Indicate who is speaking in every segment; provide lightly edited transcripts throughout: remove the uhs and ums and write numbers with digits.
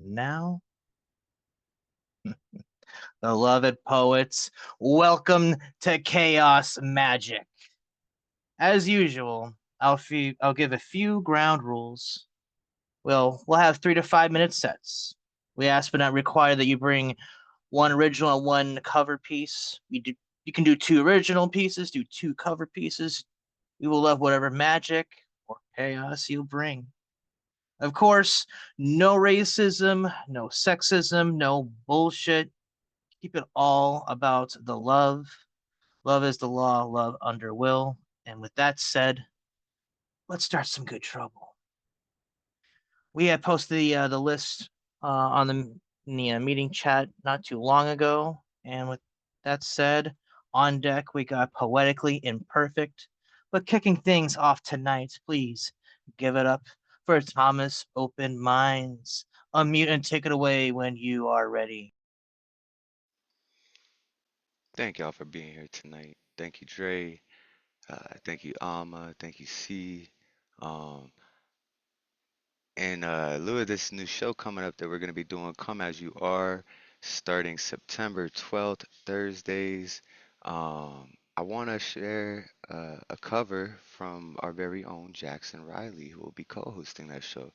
Speaker 1: now, beloved poets, welcome to Chaos Magic. As usual, I'll give a few ground rules. We'll have 3 to 5 minute sets. We ask but not require that you bring one original and one cover piece. You can do two original pieces, do two cover pieces. We will love whatever magic or chaos you bring. Of course, no racism, no sexism, no bullshit. Keep it all about the love. Love is the law, love under will. And with that said, let's start some good trouble. We had posted the list on the meeting chat not too long ago. And with that said, on deck, we got Poetically Imperfect. But kicking things off tonight, please give it up for Thomas Open Minds. Unmute and take it away when you are ready.
Speaker 2: Thank y'all for being here tonight. Thank you, Dre. Thank you, Alma. Thank you, C. Um, and lieu of this new show coming up that we're going to be doing, Come As You Are, starting September 12th, Thursdays. I want to share a cover from our very own Jackson Riley, who will be co-hosting that show.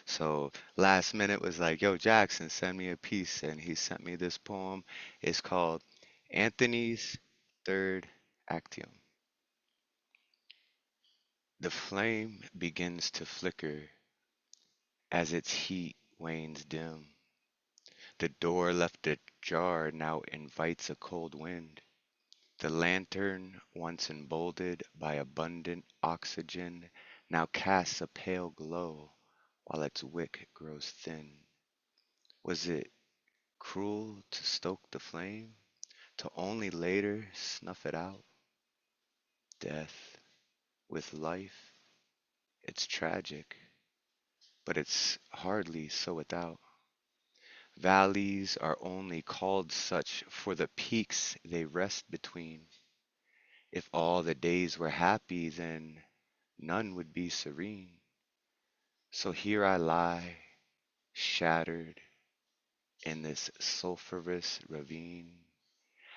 Speaker 2: So last minute was like, yo, Jackson, send me a piece. And he sent me this poem. It's called Anthony's Third Actium. The flame begins to flicker as its heat wanes dim. The door left ajar now invites a cold wind. The lantern, once emboldened by abundant oxygen, now casts a pale glow while its wick grows thin. Was it cruel to stoke the flame, to only later snuff it out? Death with life, it's tragic, but it's hardly so without. Valleys are only called such for the peaks they rest between. If all the days were happy, then none would be serene. So here I lie, shattered in this sulphurous ravine.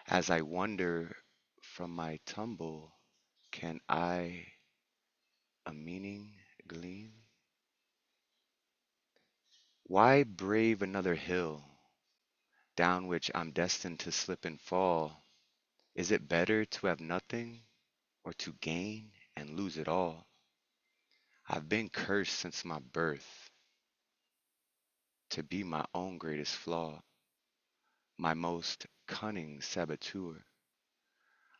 Speaker 2: As I wonder from my tumble, can I a meaning glean? Why brave another hill, down which I'm destined to slip and fall? Is it better to have nothing, or to gain and lose it all? I've been cursed since my birth to be my own greatest flaw, my most cunning saboteur.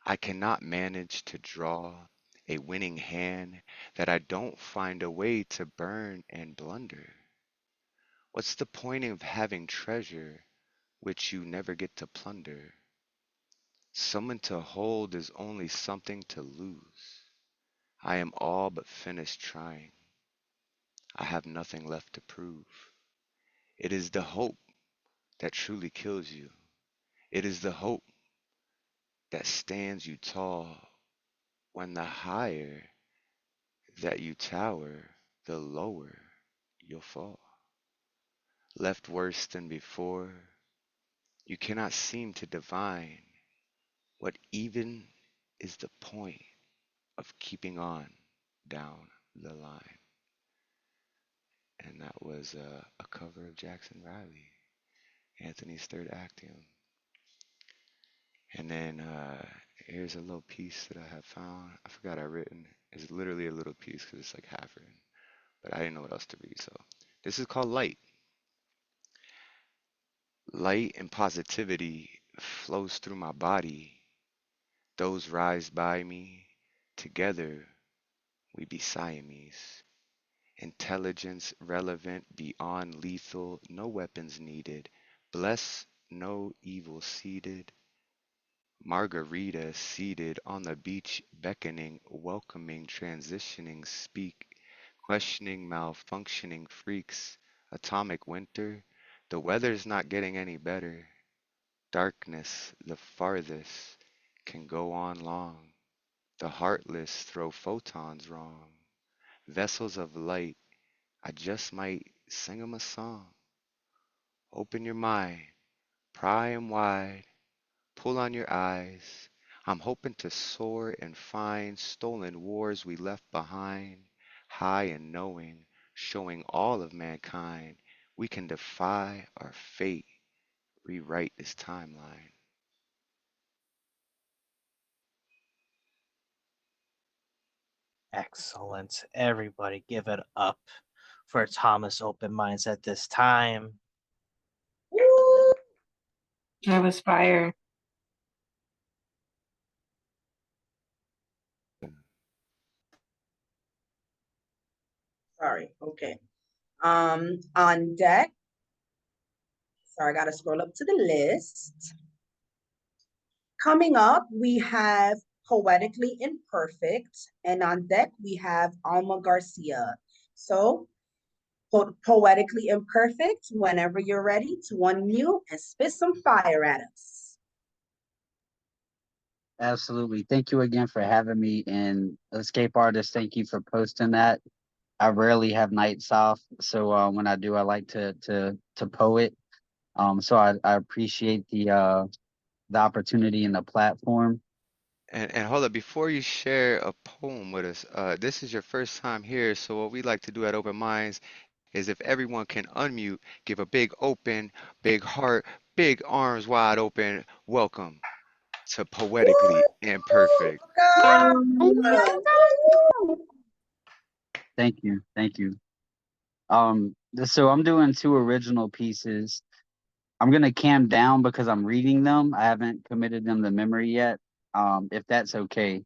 Speaker 2: I cannot manage to draw a winning hand that I don't find a way to burn and blunder. What's the point of having treasure which you never get to plunder? Someone to hold is only something to lose. I am all but finished trying. I have nothing left to prove. It is the hope that truly kills you. It is the hope that stands you tall when the higher that you tower, the lower you'll fall. Left worse than before, you cannot seem to divine what even is the point of keeping on down the line. And that was a cover of Jackson Riley, Anthony's Third Actium. And then here's a little piece that I have found. I forgot I written. It's literally a little piece because it's like half written, but I didn't know what else to read. So this is called Light. Light and positivity flows through my body. Those rise by me. Together we be Siamese. Intelligence relevant beyond lethal. No weapons needed. Bless no evil seated. Margarita seated on the beach, beckoning, welcoming, transitioning, speak, questioning, malfunctioning freaks. Atomic winter, the weather's not getting any better. Darkness, the farthest, can go on long. The heartless throw photons wrong. Vessels of light, I just might sing 'em a song. Open your mind, pry 'em wide, pull on your eyes. I'm hoping to soar and find stolen wars we left behind, high and knowing, showing all of mankind we can defy our fate, rewrite this timeline.
Speaker 1: Excellent. Everybody give it up for Thomas Open Minds at this time.
Speaker 3: That was fire.
Speaker 4: Sorry. Okay. On deck. Sorry, I gotta scroll up to the list. Coming up, we have Poetically Imperfect, and on deck we have Alma Garcia. So, Poetically Imperfect, whenever you're ready to unmute and spit some fire at us.
Speaker 5: Absolutely. Thank you again for having me. And Escape Artist, thank you for posting that. I rarely have nights off, so when I do, I like to poet. So I appreciate the opportunity and the platform.
Speaker 2: And hold up, before you share a poem with us, this is your first time here, so what we like to do at Open Minds is if everyone can unmute, give a big open, big heart, big arms wide open welcome to Poetically Imperfect.
Speaker 5: Thank you, thank you. So I'm doing two original pieces. I'm gonna cam down because I'm reading them. I haven't committed them to memory yet. If that's okay.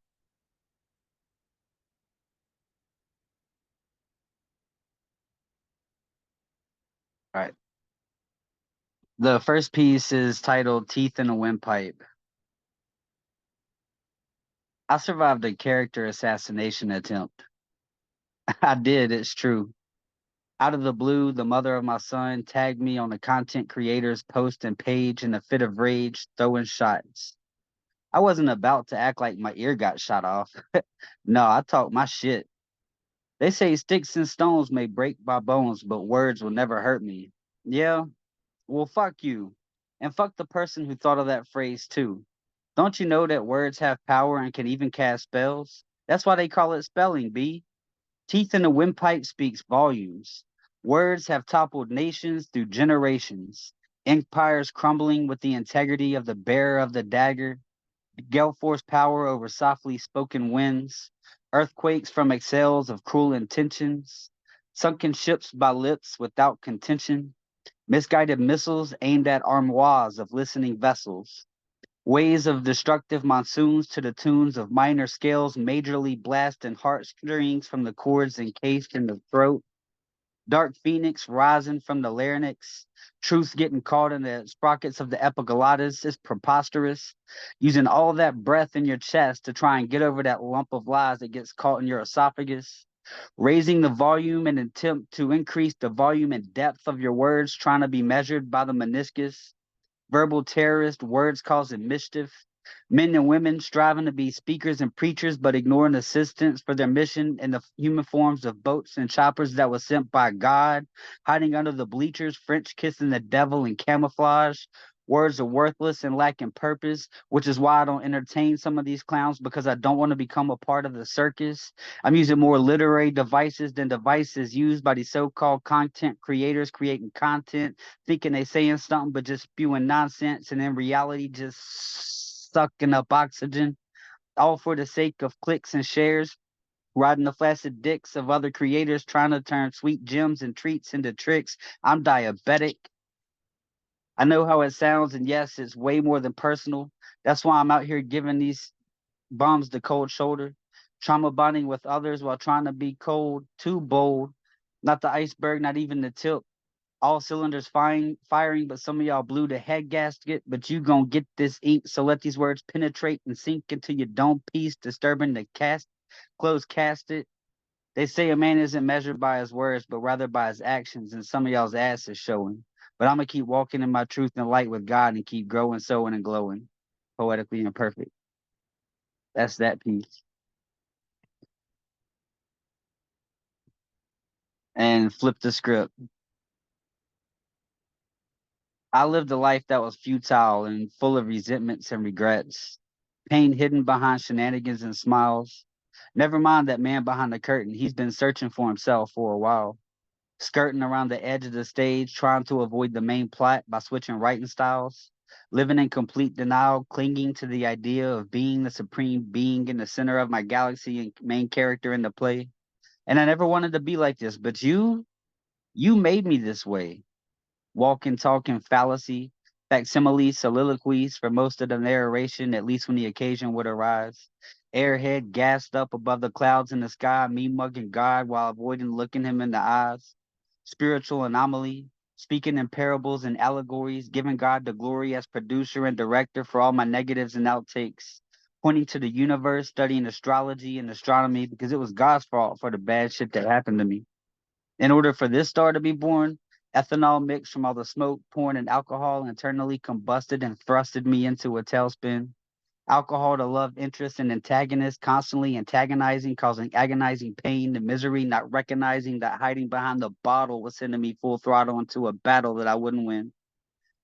Speaker 5: All right. The first piece is titled Teeth in a Windpipe. I survived a character assassination attempt. I did, it's true. Out of the blue, the mother of my son tagged me on the content creator's post and page in a fit of rage, throwing shots. I wasn't about to act like my ear got shot off. No, I talk my shit. They say sticks and stones may break my bones, but words will never hurt me. Yeah, well, fuck you. And fuck the person who thought of that phrase, too. Don't you know that words have power and can even cast spells? That's why they call it spelling, B. Teeth in a windpipe speaks volumes. Words have toppled nations through generations. Empires crumbling with the integrity of the bearer of the dagger. Gale force power over softly spoken winds. Earthquakes from exhales of cruel intentions. Sunken ships by lips without contention. Misguided missiles aimed at armoires of listening vessels. Waves of destructive monsoons to the tunes of minor scales majorly blasting heartstrings from the cords encased in the throat. Dark phoenix rising from the larynx. Truth getting caught in the sprockets of the epiglottis is preposterous. Using all that breath in your chest to try and get over that lump of lies that gets caught in your esophagus. Raising the volume in an attempt to increase the volume and depth of your words trying to be measured by the meniscus. Verbal terrorist, words causing mischief. Men and women striving to be speakers and preachers, but ignoring assistance for their mission in the human forms of boats and choppers that were sent by God, hiding under the bleachers, French kissing the devil in camouflage. Words are worthless and lacking purpose, which is why I don't entertain some of these clowns because I don't want to become a part of the circus. I'm using more literary devices than devices used by these so-called content creators creating content, thinking they saying something but just spewing nonsense, and in reality just sucking up oxygen, all for the sake of clicks and shares, riding the flaccid dicks of other creators trying to turn sweet gems and treats into tricks. I'm diabetic. I know how it sounds, and yes, it's way more than personal. That's why I'm out here giving these bums the cold shoulder, trauma bonding with others while trying to be cold, too bold. Not the iceberg, not even the tip. All cylinders firing, but some of y'all blew the head gasket, but you gonna get this ink, so let these words penetrate and sink into your dome piece, disturbing the close casted. They say a man isn't measured by his words, but rather by his actions, and some of y'all's ass is showing. But I'm gonna keep walking in my truth and light with God and keep growing, sowing, and glowing. Poetically imperfect. That's that piece. And flip the script. I lived a life that was futile and full of resentments and regrets, pain hidden behind shenanigans and smiles. Never mind that man behind the curtain. He's been searching for himself for a while, skirting around the edge of the stage, trying to avoid the main plot by switching writing styles, living in complete denial, clinging to the idea of being the supreme being in the center of my galaxy and main character in the play. And I never wanted to be like this, but you made me this way. Walking, talking fallacy, facsimile soliloquies for most of the narration, at least when the occasion would arise. Airhead gassed up above the clouds in the sky, me mugging God while avoiding looking him in the eyes. Spiritual anomaly, speaking in parables and allegories, giving God the glory as producer and director for all my negatives and outtakes. Pointing to the universe, studying astrology and astronomy because it was God's fault for the bad shit that happened to me. In order for this star to be born, ethanol mixed from all the smoke, porn, and alcohol internally combusted and thrusted me into a tailspin. Alcohol to love interest and antagonist, constantly antagonizing, causing agonizing pain and misery, not recognizing that hiding behind the bottle was sending me full throttle into a battle that I wouldn't win.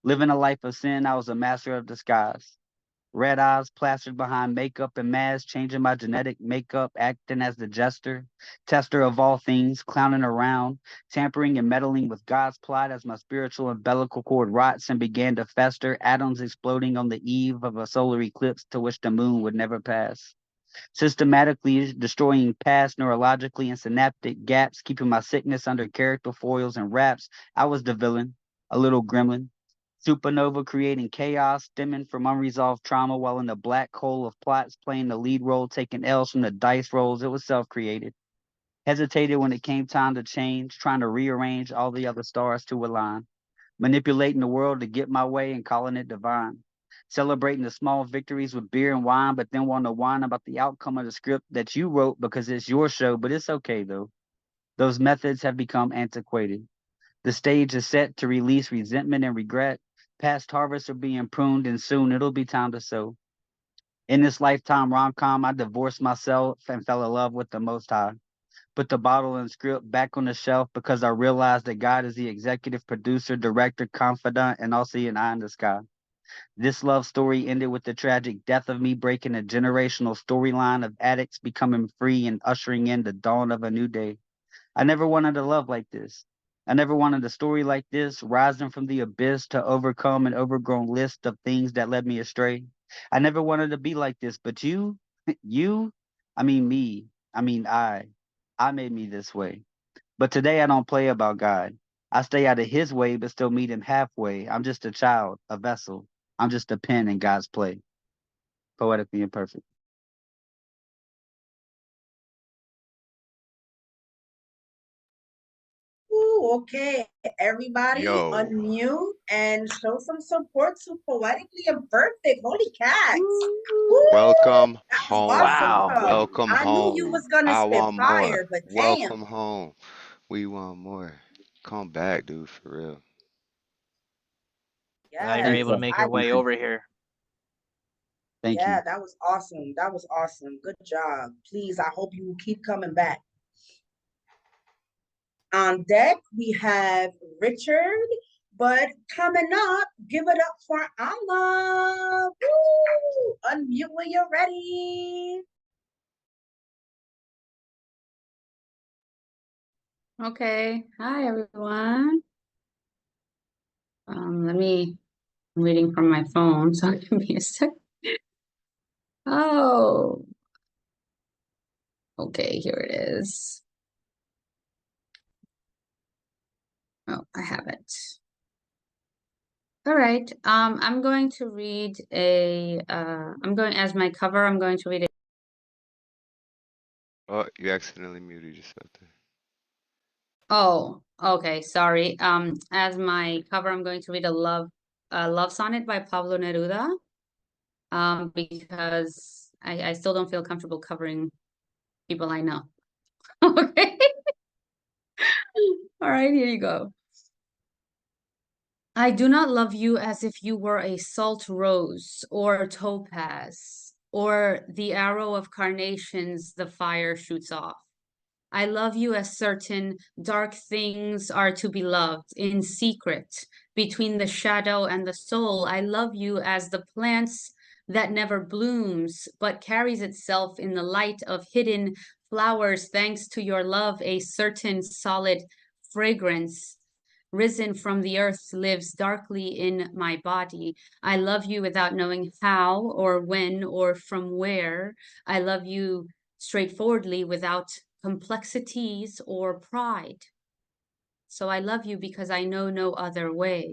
Speaker 5: Living a life of sin, I was a master of disguise. Red eyes plastered behind makeup and masks, changing my genetic makeup, acting as the jester, tester of all things, clowning around, tampering and meddling with God's plot as my spiritual umbilical cord rots and began to fester, atoms exploding on the eve of a solar eclipse to which the moon would never pass. Systematically destroying past neurologically and synaptic gaps, keeping my sickness under character foils and wraps. I was the villain, a little gremlin. Supernova creating chaos stemming from unresolved trauma while in the black hole of plots playing the lead role, taking L's from the dice rolls. It was self-created. Hesitated when it came time to change, trying to rearrange all the other stars to align. Manipulating the world to get my way and calling it divine. Celebrating the small victories with beer and wine, but then wanting to whine about the outcome of the script that you wrote because it's your show, but it's okay though. Those methods have become antiquated. The stage is set to release resentment and regret. Past harvests are being pruned, and soon it'll be time to sow. In this lifetime rom-com, I divorced myself and fell in love with the Most High. Put the bottle and script back on the shelf because I realized that God is the executive producer, director, confidant, and also an eye in the sky. This love story ended with the tragic death of me breaking a generational storyline of addicts becoming free and ushering in the dawn of a new day. I never wanted a love like this. I never wanted a story like this, rising from the abyss to overcome an overgrown list of things that led me astray. I never wanted to be like this, but you, you, I mean me, I mean I made me this way. But today I don't play about God. I stay out of his way, but still meet him halfway. I'm just a child, a vessel. I'm just a pen in God's play. Poetically imperfect.
Speaker 4: Ooh, okay. Everybody
Speaker 2: Yo,
Speaker 4: unmute and show some support to Poetically Imperfect. Holy cats. Woo!
Speaker 2: welcome
Speaker 4: That was
Speaker 2: home.
Speaker 1: Wow.
Speaker 4: awesome.
Speaker 2: Welcome
Speaker 4: I knew you
Speaker 2: home.
Speaker 4: was gonna
Speaker 2: I
Speaker 4: spit
Speaker 2: want more.
Speaker 4: fire, but damn.
Speaker 2: Welcome home. We want more. Come back, dude, for real.
Speaker 1: Glad you're
Speaker 5: Thank
Speaker 4: Yes.
Speaker 1: able to
Speaker 5: you.
Speaker 1: make your
Speaker 4: I
Speaker 5: Thank
Speaker 1: way
Speaker 5: you.
Speaker 1: over here.
Speaker 5: Thank
Speaker 4: Yeah,
Speaker 5: you.
Speaker 4: that was awesome. That was awesome. Good job. Please, I hope you keep coming back. On deck, we have Richard, but coming up, give it up for Allah. Woo! Unmute when you're ready.
Speaker 3: Okay. Hi, everyone. I'm reading from my phone, so give me a sec. Oh, okay, here it is. Oh, I have it. All right. I'm going to read as my cover, I'm going to read it.
Speaker 2: Oh, you accidentally muted yourself there.
Speaker 3: Oh, okay, sorry. As my cover, I'm going to read a love sonnet by Pablo Neruda. Because I still don't feel comfortable covering people I know. Okay. All right, here you go. I do not love you as if you were a salt rose or topaz or the arrow of carnations the fire shoots off. I love you as certain dark things are to be loved in secret between the shadow and the soul. I love you as the plants that never blooms but carries itself in the light of hidden flowers. Thanks to your love, a certain solid fragrance risen from the earth lives darkly in my body. I love you without knowing how or when or from where. I love you straightforwardly without complexities or pride. So I love you because I know no other way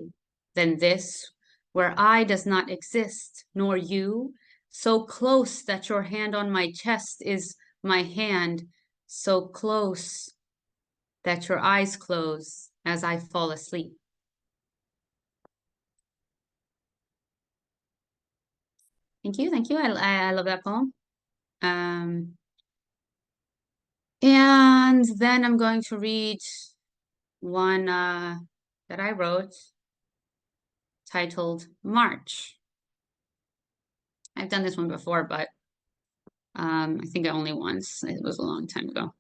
Speaker 3: than this, where I does not exist, nor you, so close that your hand on my chest is my hand, so close that your eyes close as I fall asleep. Thank you, thank you. I love that poem. And then I'm going to read one that I wrote titled March. I've done this one before, but I think only once. It was a long time ago.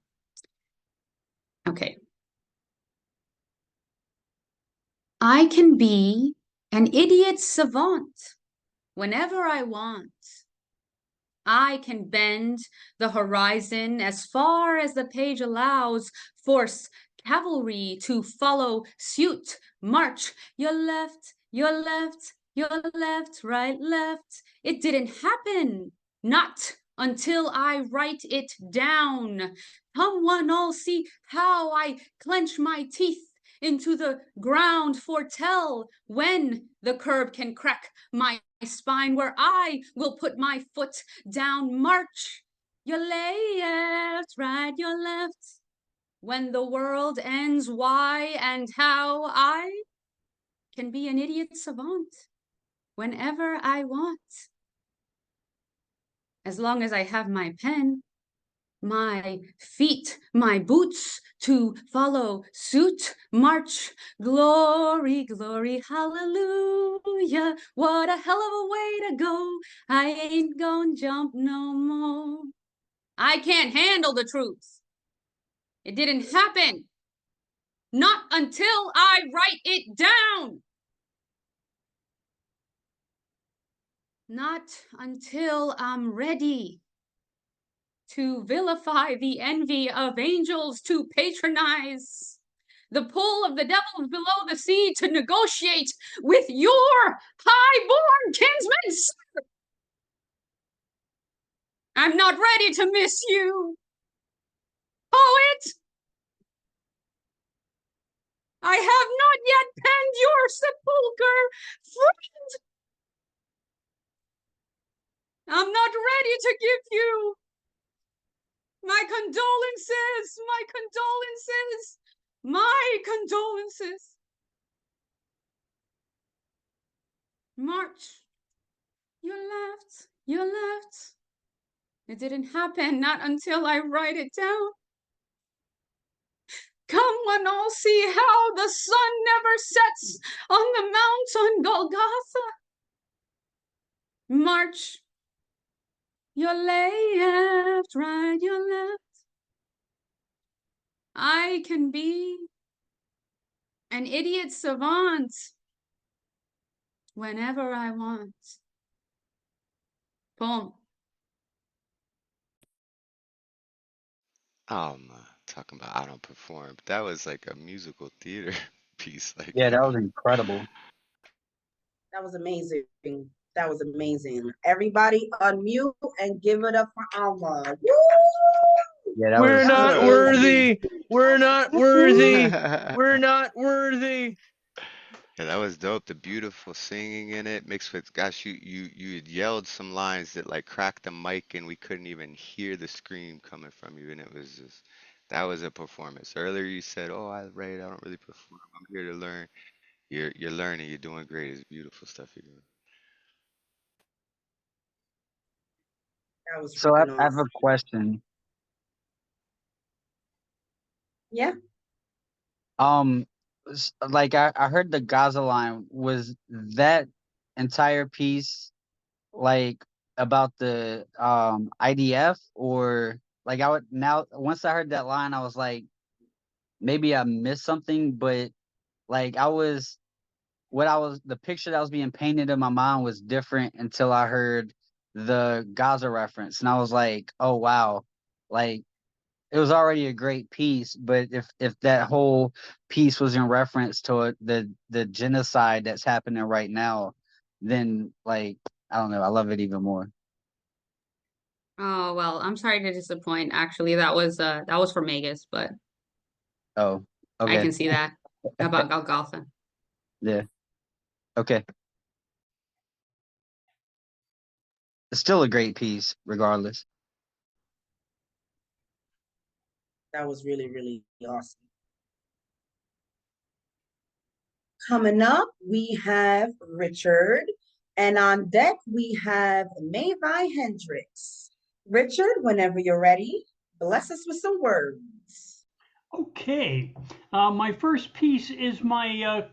Speaker 3: Okay. I can be an idiot savant whenever I want. I can bend the horizon as far as the page allows, force cavalry to follow suit, march your left, your left, your left, right, left. It didn't happen, not until I write it down. Come one all see how I clench my teeth into the ground, foretell when the curb can crack my spine, where I will put my foot down. March your left, right, your left. When the world ends, why and how I can be an idiot savant whenever I want. As long as I have my pen, my feet, my boots to follow suit, march, glory, glory, hallelujah. What a hell of a way to go. I ain't gonna jump no more. I can't handle the truth. It didn't happen. Not until I write it down. Not until I'm ready to vilify the envy of angels, to patronize the pull of the devils below the sea, to negotiate with your high-born kinsmen. I'm not ready to miss you, poet. I have not yet penned your sepulcher, friend. I'm not ready to give you my condolences, my condolences, my condolences. March, you left, you left. It didn't happen, not until I write it down. Come one all see how the sun never sets on the mount on Golgotha. March, your left, right, your left. I can be an idiot savant whenever I want. Boom.
Speaker 2: I'm talking about I don't perform. That was like a musical theater piece. Like,
Speaker 5: Yeah, that was incredible.
Speaker 4: That was amazing. That was amazing. Everybody unmute and give it up for Alma. Woo!
Speaker 5: Yeah, that
Speaker 1: We're
Speaker 5: was
Speaker 1: not
Speaker 4: amazing.
Speaker 1: worthy. We're not worthy.
Speaker 2: yeah,
Speaker 1: We're not worthy.
Speaker 2: that was dope. The beautiful singing in it mixed with, gosh, you had yelled some lines that like cracked the mic and we couldn't even hear the scream coming from you, and it was just that was a performance. Earlier you said, "Oh, I don't really perform. I'm here to learn." You're learning. You're doing great. It's beautiful stuff you're doing.
Speaker 4: That was
Speaker 5: so. I
Speaker 4: freaking
Speaker 5: have a
Speaker 4: awesome.
Speaker 5: question.
Speaker 4: Yeah.
Speaker 5: Like I heard the Gaza line. Was that entire piece like about the IDF, or Like I would now once I heard that line, I was like, maybe I missed something, but like the picture that was being painted in my mind was different until I heard the Gaza reference, and I was like, oh wow, like it was already a great piece, but if that whole piece was in reference to the genocide that's happening right now, then like I don't know, I love it even more.
Speaker 3: Oh well, I'm sorry to disappoint. Actually, that was for Magus, but
Speaker 5: Oh,
Speaker 3: I
Speaker 5: okay,
Speaker 3: can see that about Golgotha.
Speaker 5: yeah, okay. It's still a great piece, regardless.
Speaker 4: That was really, really awesome. Coming up, we have Richard, and on deck we have Mavi Hendricks. Richard, whenever you're ready, bless us with some words.
Speaker 6: Okay, my first piece is my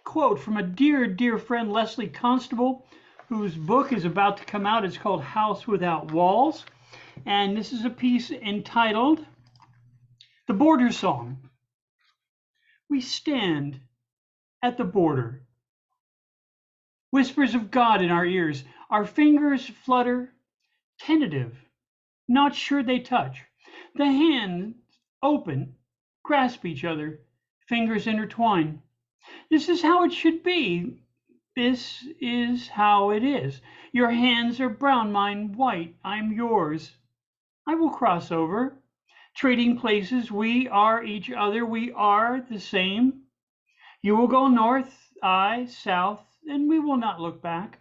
Speaker 6: quote from a dear, dear friend, Leslie Constable, whose book is about to come out. It's called House Without Walls. And this is a piece entitled The Border Song. We stand at the border, whispers of God in our ears. Our fingers flutter, tentative, not sure they touch. The hands open, grasp each other, fingers intertwine. This is how it should be. This is how it is. Your hands are brown, mine white. I'm yours. I will cross over. Trading places, we are each other. We are the same. You will go north, I south, and we will not look back.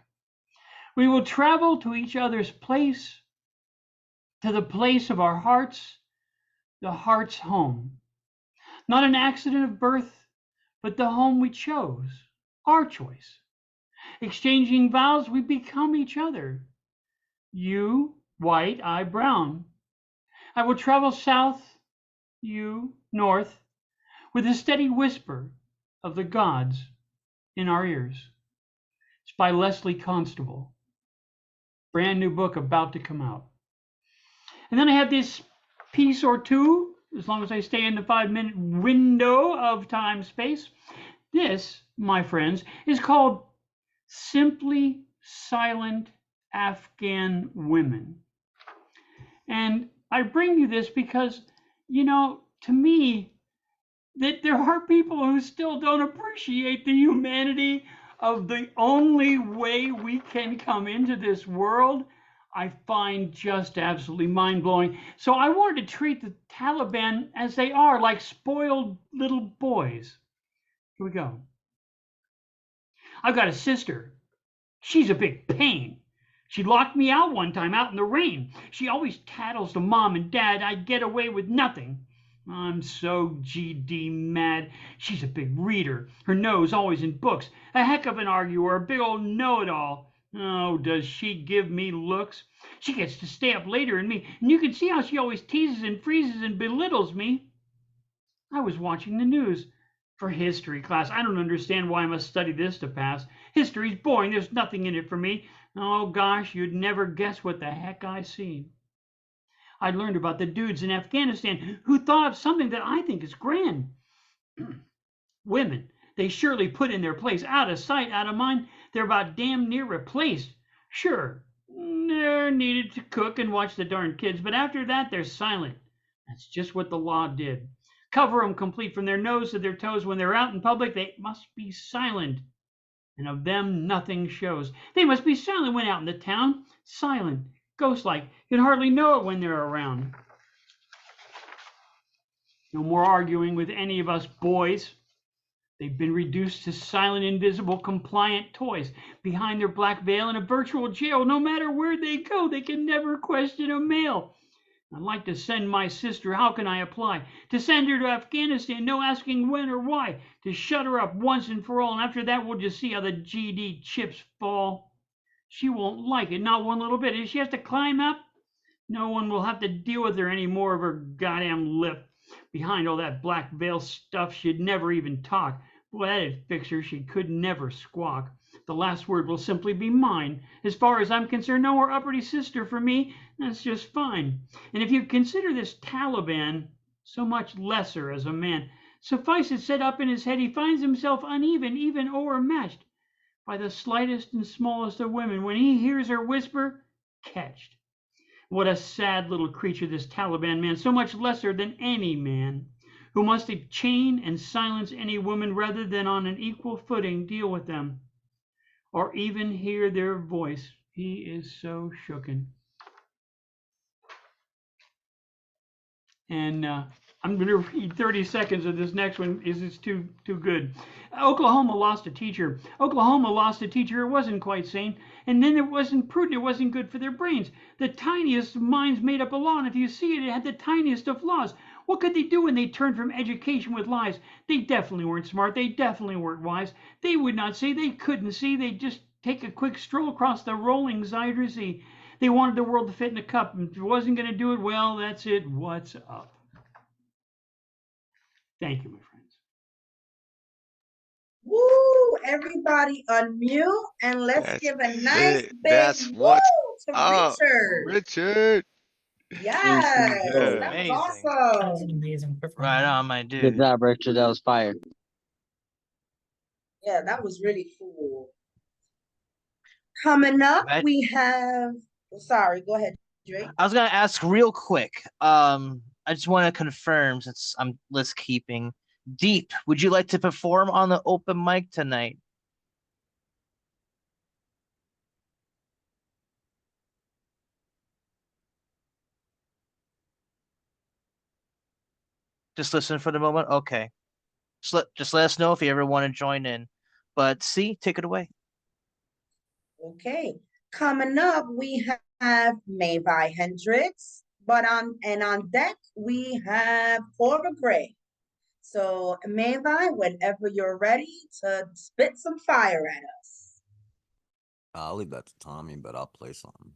Speaker 6: We will travel to each other's place, to the place of our hearts, the heart's home. Not an accident of birth, but the home we chose, our choice. Exchanging vows, we become each other. You white, I brown. I will travel south, you north, with a steady whisper of the gods in our ears. It's by Leslie Constable. Brand new book about to come out. And then I have this piece or two, as long as I stay in the 5-minute window of time space. This, my friends, is called Simply Silent Afghan Women. And I bring you this because, to me, that there are people who still don't appreciate the humanity of the only way we can come into this world. I find just absolutely mind-blowing. So I wanted to treat the Taliban as they are, like spoiled little boys. Here we go. I've got a sister. She's a big pain. She locked me out one time out in the rain. She always tattles to mom and dad I'd get away with nothing. I'm so GD mad. She's a big reader. Her nose always in books. A heck of an arguer, a big old know-it-all. Oh, does she give me looks? She gets to stay up later than me, and you can see how she always teases and freezes and belittles me. I was watching the news for history class. I don't understand why I must study this to pass. History's boring. There's nothing in it for me. Oh, gosh, you'd never guess what the heck I seen. I learned about the dudes in Afghanistan who thought of something that I think is grand. Women, they surely put in their place, out of sight, out of mind. They're about damn near replaced. Sure, they're needed to cook and watch the darn kids, but after that, they're silent. That's just what the law did. Cover them complete from their nose to their toes. When they're out in public, they must be silent. And of them, nothing shows. They must be silent when out in the town. Silent, ghost-like. You can hardly know it when they're around. No more arguing with any of us boys. They've been reduced to silent, invisible, compliant toys behind their black veil in a virtual jail. No matter where they go, they can never question a male. I'd like to send my sister. How can I apply? To send her to Afghanistan, no asking when or why. To shut her up once and for all, and after that we'll just see how the GD chips fall. She won't like it, not one little bit. If she has to climb up, no one will have to deal with her any more of her goddamn lip. Behind all that black veil stuff, she'd never even talk. Boy, that'd fix her. She could never squawk. The last word will simply be mine. As far as I'm concerned, no more uppity sister for me. That's just fine. And if you consider this Taliban so much lesser as a man, suffice it set up in his head, he finds himself uneven, even overmatched by the slightest and smallest of women. When he hears her whisper, catched. What a sad little creature this Taliban man, so much lesser than any man, who must chain and silence any woman rather than on an equal footing deal with them, or even hear their voice. He is so shooken. And I'm going to read 30 seconds of this next one. It's too good. Oklahoma lost a teacher. Oklahoma lost a teacher who wasn't quite sane, and then it wasn't prudent. It wasn't good for their brains. The tiniest of minds made up a law, and if you see it, it had the tiniest of flaws. What could they do when they turned from education with lies? They definitely weren't smart. They definitely weren't wise. They would not see. They couldn't see. They'd just take a quick stroll across the rolling Zydra Sea. They wanted the world to fit in a cup. If it wasn't going to do it, well, that's it. What's up? Thank you, my friends.
Speaker 4: Woo! Everybody unmute and let's
Speaker 2: That's
Speaker 4: give a nice
Speaker 2: it.
Speaker 4: big
Speaker 2: That's
Speaker 4: woo
Speaker 2: what's
Speaker 4: to
Speaker 2: up,
Speaker 4: Richard.
Speaker 2: Richard.
Speaker 4: Yes,
Speaker 2: Yeah.
Speaker 4: that was
Speaker 1: Amazing.
Speaker 4: awesome.
Speaker 7: Amazing performance.
Speaker 1: Right on, my
Speaker 5: Good
Speaker 1: dude.
Speaker 5: job, Richard. That was fire.
Speaker 4: Yeah, that was really cool. Coming up, we have. Sorry, go ahead, Drake.
Speaker 1: I was gonna ask real quick. I just want to confirm since I'm list keeping. Deep, would you like to perform on the open mic tonight? Just listen for the moment. Okay. Just let us know if you ever want to join in. But see, take it away.
Speaker 4: Okay. Coming up, we have Mavi Hendricks, but on deck we have Cora Gray. So Mavi, whenever you're ready to spit some fire at us.
Speaker 8: I'll leave that to Tommy, but I'll play something.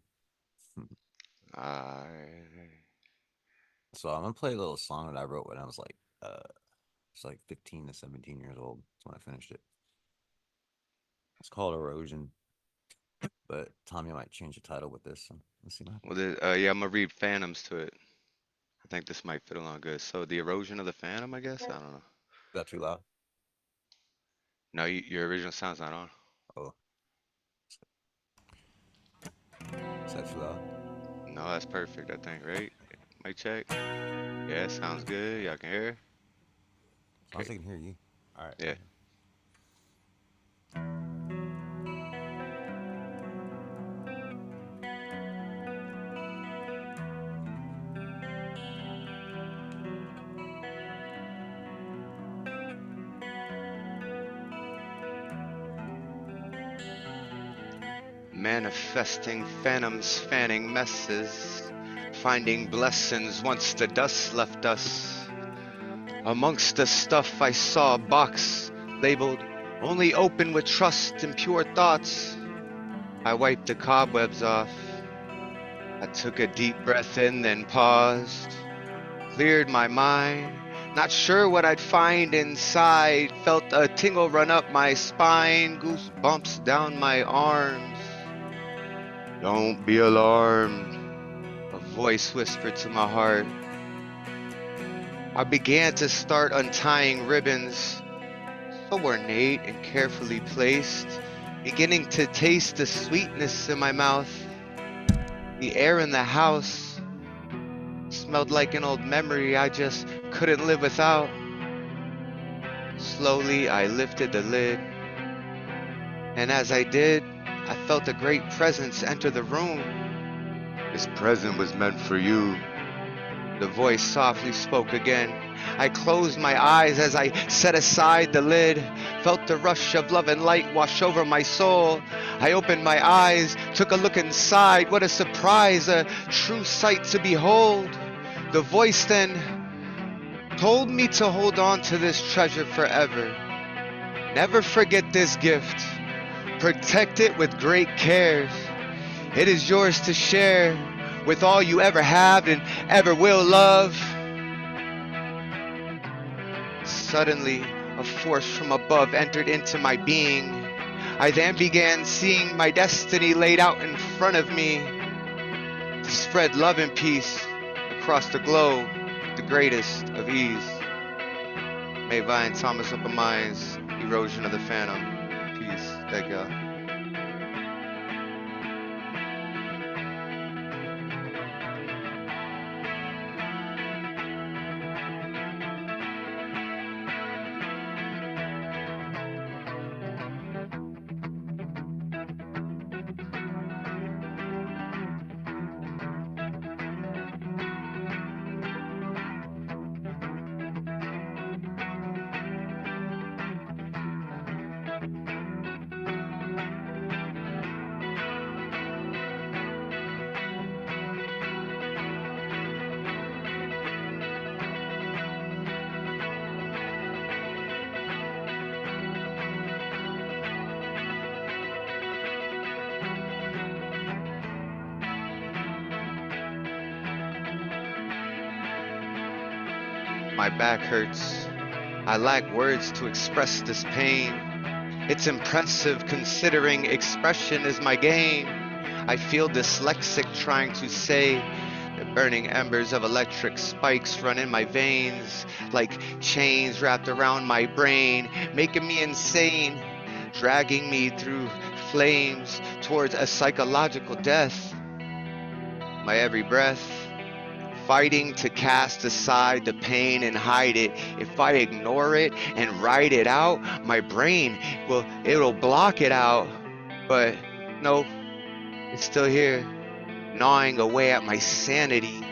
Speaker 8: So I'm gonna play a little song that I wrote when I was like, it's like 15 to 17 years old. That's when I finished it. It's called Erosion. But Tommy might change the title with this. So let's see what happens.
Speaker 2: Well, yeah, I'm gonna read Phantoms to it. I think this might fit along good. So the erosion of the Phantom, I guess. I don't know.
Speaker 8: Is that too loud?
Speaker 2: No, your original sound's not on.
Speaker 8: Oh. Is that too loud?
Speaker 2: No, that's perfect. I think, right? Mic check. Yeah, sounds good. Y'all can hear.
Speaker 8: I can hear you. All right.
Speaker 2: Yeah. Manifesting phantoms, fanning messes, finding blessings once the dust left us. Amongst the stuff I saw a box labeled only open with trust and pure thoughts. I wiped the cobwebs off. I took a deep breath in, then paused, cleared my mind, not sure what I'd find inside. Felt a tingle run up my spine, goosebumps down my arms. Don't be alarmed, a voice whispered to my heart. I began to start untying ribbons, so ornate and carefully placed, beginning to taste the sweetness in my mouth. The air in the house smelled like an old memory I just couldn't live without. Slowly I lifted the lid, and as I did, I felt a great presence enter the room. This present was meant for you. The voice softly spoke again. I closed my eyes as I set aside the lid, felt the rush of love and light wash over my soul. I opened my eyes, took a look inside. What a surprise, a true sight to behold. The voice then told me to hold on to this treasure forever. Never forget this gift. Protect it with great care. It is yours to share with all you ever have and ever will love. Suddenly, a force from above entered into my being. I then began seeing my destiny laid out in front of me to spread love and peace across the globe, the greatest of ease. May Vine Thomas Upper Minds, Erosion of the Phantom. Peace. Thank y'all. My back hurts. I lack words to express this pain. It's impressive considering expression is my game. I feel dyslexic trying to say the burning embers of electric spikes run in my veins like chains wrapped around my brain, making me insane, dragging me through flames towards a psychological death. My every breath, fighting to cast aside the pain and hide it. If I ignore it and write it out, my brain it'll block it out. But no, it's still here, gnawing away at my sanity.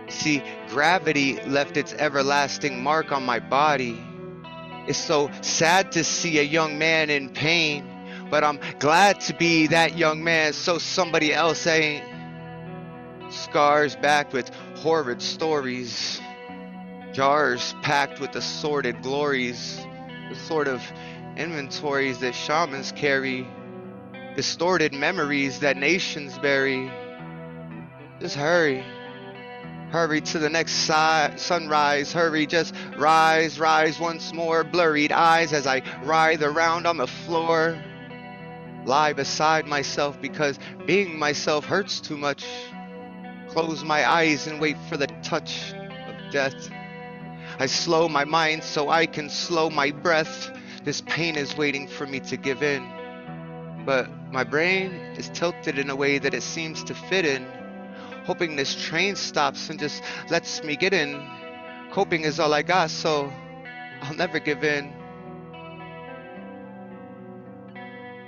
Speaker 2: See, gravity left its everlasting mark on my body. It's so sad to see a young man in pain, but I'm glad to be that young man so somebody else ain't. Scars backed with horrid stories, jars packed with assorted glories, the sort of inventories that shamans carry, distorted memories that nations bury. Just hurry, hurry to the next sunrise, hurry, just rise, rise once more, blurred eyes as I writhe around on the floor. Lie beside myself because being myself hurts too much. Close my eyes and wait for the touch of death. I slow my mind so I can slow my breath. This pain is waiting for me to give in. But my brain is tilted in a way that it seems to fit in. Hoping this train stops and just lets me get in. Coping is all I got, so I'll never give in.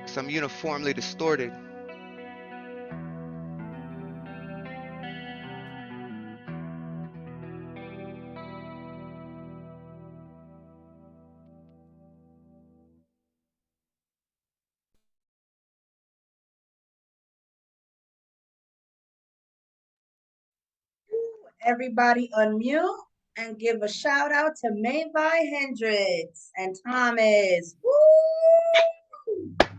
Speaker 2: 'Cause I'm uniformly distorted.
Speaker 4: Everybody unmute and give a shout out to Mayvi Hendricks and Thomas. Woo!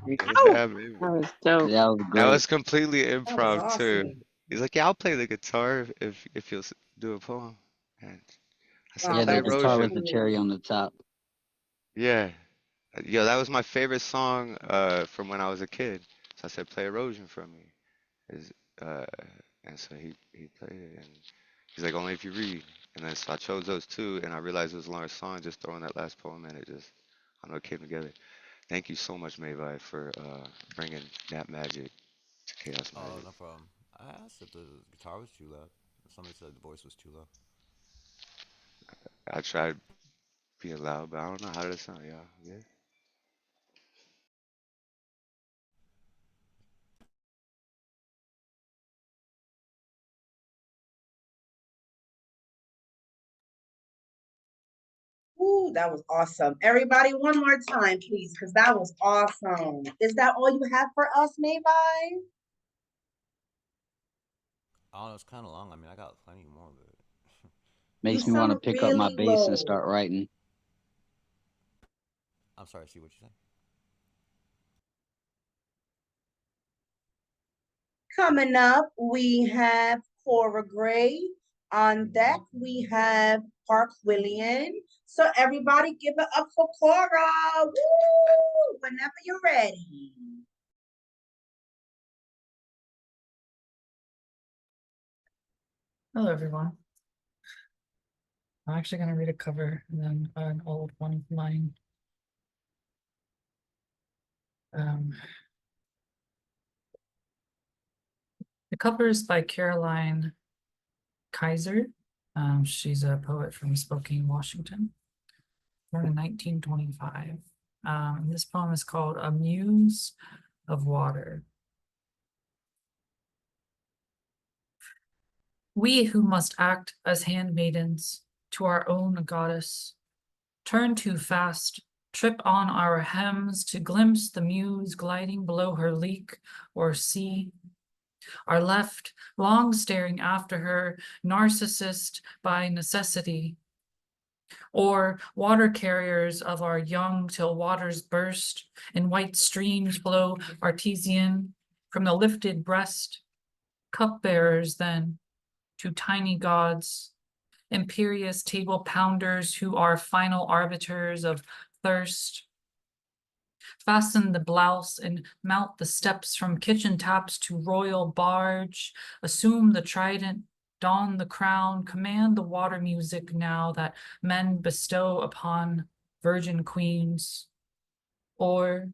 Speaker 2: Yeah, baby.
Speaker 7: That was dope.
Speaker 5: That was
Speaker 2: That
Speaker 5: great.
Speaker 2: was completely
Speaker 4: That was
Speaker 2: improv too.
Speaker 4: awesome.
Speaker 2: He's like, yeah, I'll play the guitar if you'll do a poem. And I said,
Speaker 4: Wow,
Speaker 5: Yeah,
Speaker 2: play
Speaker 5: the
Speaker 4: that was
Speaker 5: guitar
Speaker 4: so
Speaker 5: was
Speaker 2: Erosion.
Speaker 5: the cherry
Speaker 4: cool.
Speaker 5: on the top.
Speaker 2: Yeah. Yo, that was my favorite song from when I was a kid. So I said, play Erosion for me. Is uh, and so he played it, and he's like, only if you read. And then so I chose those two, and I realized it was a longer song. Just throwing that last poem in, it just, I don't know, it came together. Thank you so much, Mavi, for bringing that magic to Chaos
Speaker 8: Oh,
Speaker 2: Magic.
Speaker 8: no problem. I asked if the guitar was too loud. Somebody said the voice was too low.
Speaker 2: I tried being loud, but I don't know how did it sound, y'all. Yeah.
Speaker 4: Ooh, that was awesome. Everybody, one more time, please, because that was awesome. Is that all you have for us, Mayvi?
Speaker 8: I don't know, it's kind of long. I mean, I got plenty more, but
Speaker 4: You
Speaker 5: Makes me want to
Speaker 4: sound
Speaker 5: pick up my
Speaker 4: really
Speaker 5: bass and
Speaker 4: low.
Speaker 5: start writing.
Speaker 8: I'm sorry. See what you said?
Speaker 4: Coming up, we have Cora Gray, On deck, we have Park William. So everybody give it up for Cora. Woo! Whenever you're ready.
Speaker 7: Hello, everyone. I'm actually going to read a cover and then an old one of mine. The cover is by Caroline Kaiser. She's a poet from Spokane, Washington, born in 1925. This poem is called A Muse of Water. We who must act as handmaidens to our own goddess, turn too fast, trip on our hems to glimpse the muse gliding below her leak or sea, are left long staring after her, narcissist by necessity, or water carriers of our young till waters burst and white streams flow artesian from the lifted breast, cupbearers then to tiny gods, imperious table pounders who are final arbiters of thirst. Fasten the blouse and mount the steps from kitchen taps to royal barge, assume the trident, don the crown, command the water music now that men bestow upon virgin queens, or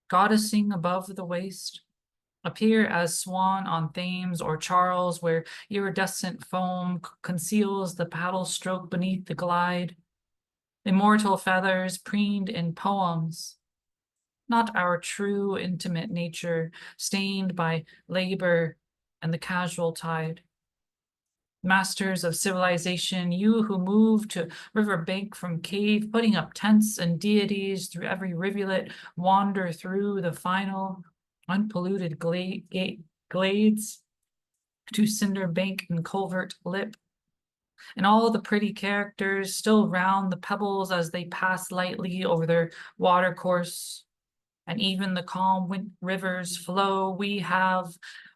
Speaker 7: goddessing above the waist, appear as swan on Thames or Charles, where iridescent foam conceals the paddle stroke beneath the glide, immortal feathers preened in poems, not our true intimate nature, stained by labor and the casual tide. Masters of civilization, you who move to riverbank from cave, putting up tents and deities through every rivulet, wander through the final unpolluted glades to cinder bank and culvert lip. And all the pretty characters still round the pebbles as they pass lightly over their watercourse. And even the calm rivers flow we have,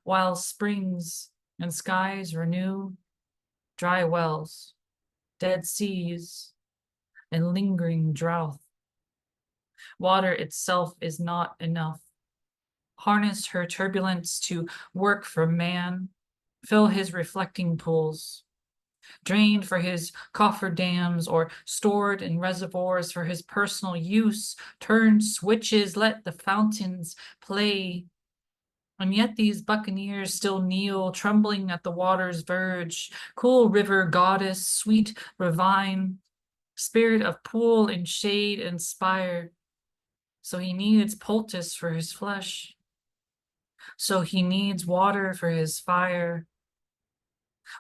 Speaker 7: while springs and skies renew, dry wells, dead seas, and lingering drought. Water itself is not enough. Harness her turbulence to work for man, fill his reflecting pools, drained for his cofferdams or stored in reservoirs for his personal use, turn switches, let the fountains play. And yet these buccaneers still kneel, trembling at the water's verge. Cool river goddess, sweet ravine, spirit of pool and shade inspire. So he needs poultice for his flesh. So he needs water for his fire.